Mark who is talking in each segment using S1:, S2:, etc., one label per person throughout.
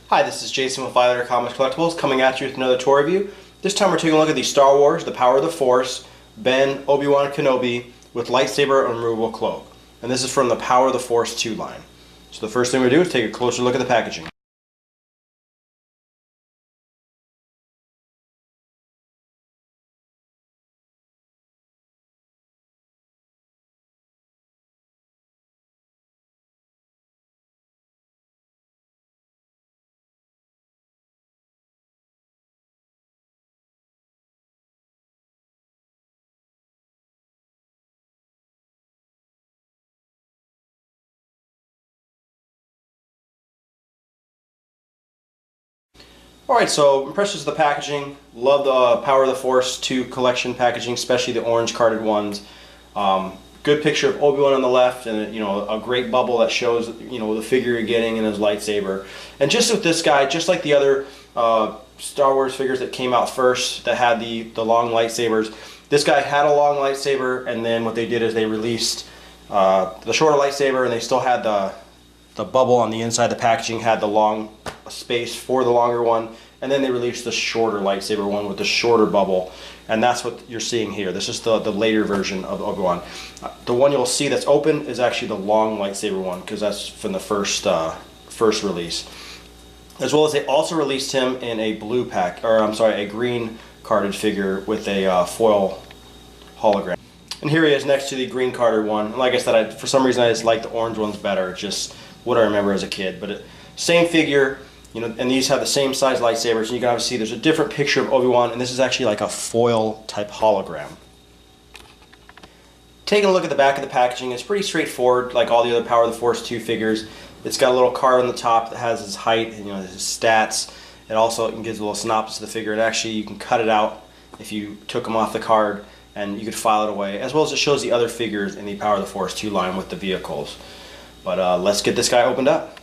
S1: Hi, this is Jason with Violator Comics Collectibles coming at you with another toy review. This time we're taking a look at the Star Wars, The Power of the Force, Ben, Obi-Wan Kenobi with lightsaber and removable cloak. And this is from the Power of the Force 2 line. So the first thing we do is take a closer look at the packaging. Alright, so impressions of the packaging. Love the Power of the Force 2 collection packaging, especially the orange carded ones. Good picture of Obi-Wan on the left, and a great bubble that shows the figure you're getting and his lightsaber. And just with this guy, just like the other Star Wars figures that came out first that had the long lightsabers, this guy had a long lightsaber, and then what they did is they released the shorter lightsaber, and they still had the bubble on the inside. The packaging had the long space for the longer one, and then they released the shorter lightsaber one with the shorter bubble, and that's what you're seeing here. This is the later version of Obi-Wan. The one you'll see that's open is actually the long lightsaber one, because that's from the first release. As well as they also released him in a a green carded figure with a foil hologram. And here he is next to the green carded one. And like I said, for some reason I just like the orange ones better. It's just what I remember as a kid. But same figure, and these have the same size lightsabers. And you can obviously see there's a different picture of Obi-Wan, and this is actually like a foil type hologram. Taking a look at the back of the packaging, it's pretty straightforward, like all the other Power of the Force 2 figures. It's got a little card on the top that has his height and his stats. It also gives a little synopsis of the figure. And actually, you can cut it out if you took him off the card, and you could file it away, as well as it shows the other figures in the Power of the Force 2 line with the vehicles. But let's get this guy opened up.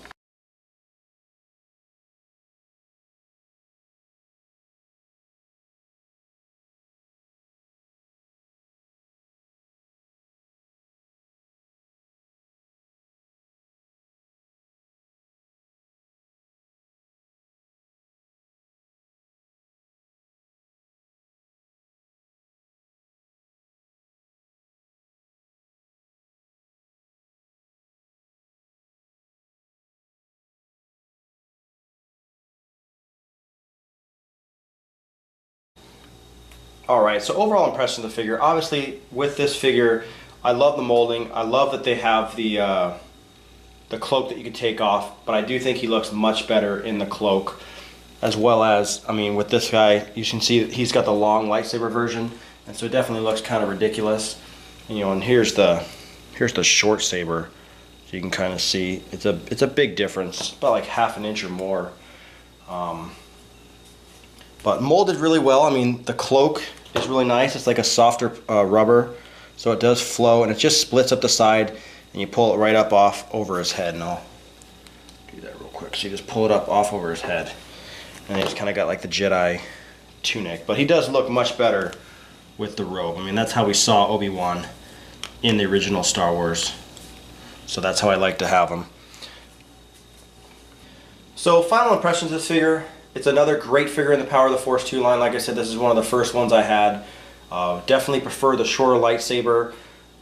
S1: Alright, so overall impression of the figure. Obviously, with this figure, I love the molding. I love that they have the cloak that you can take off, but I do think he looks much better in the cloak. As well as, with this guy, you can see that he's got the long lightsaber version, and so it definitely looks kind of ridiculous. And here's the short saber, so you can kind of see it's a big difference, about like ½ an inch or more. But molded really well. The cloak is really nice. It's like a softer rubber, so it does flow, and it just splits up the side, and you pull it right up off over his head. And I'll do that real quick. So you just pull it up off over his head, and it's kind of got like the Jedi tunic. But he does look much better with the robe. That's how we saw Obi-Wan in the original Star Wars. So that's how I like to have him. So final impressions of this figure. It's another great figure in the Power of the Force 2 line. Like I said, this is one of the first ones I had. Definitely prefer the shorter lightsaber,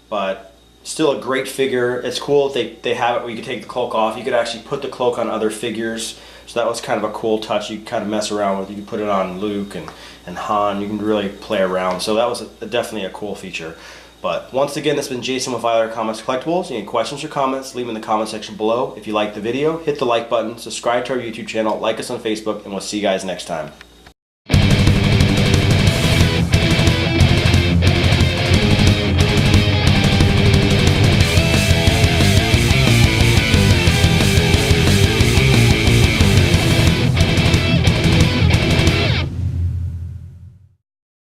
S1: but still a great figure. It's cool that they have it where you can take the cloak off. You could actually put the cloak on other figures, so that was kind of a cool touch. You could kind of mess around with. You could put it on Luke and Han. You can really play around. So that was definitely a cool feature. But once again, this has been Jason with Violator Comics Collectibles. Any questions or comments, leave them in the comment section below. If you liked the video, hit the like button, subscribe to our YouTube channel, like us on Facebook, and we'll see you guys next time.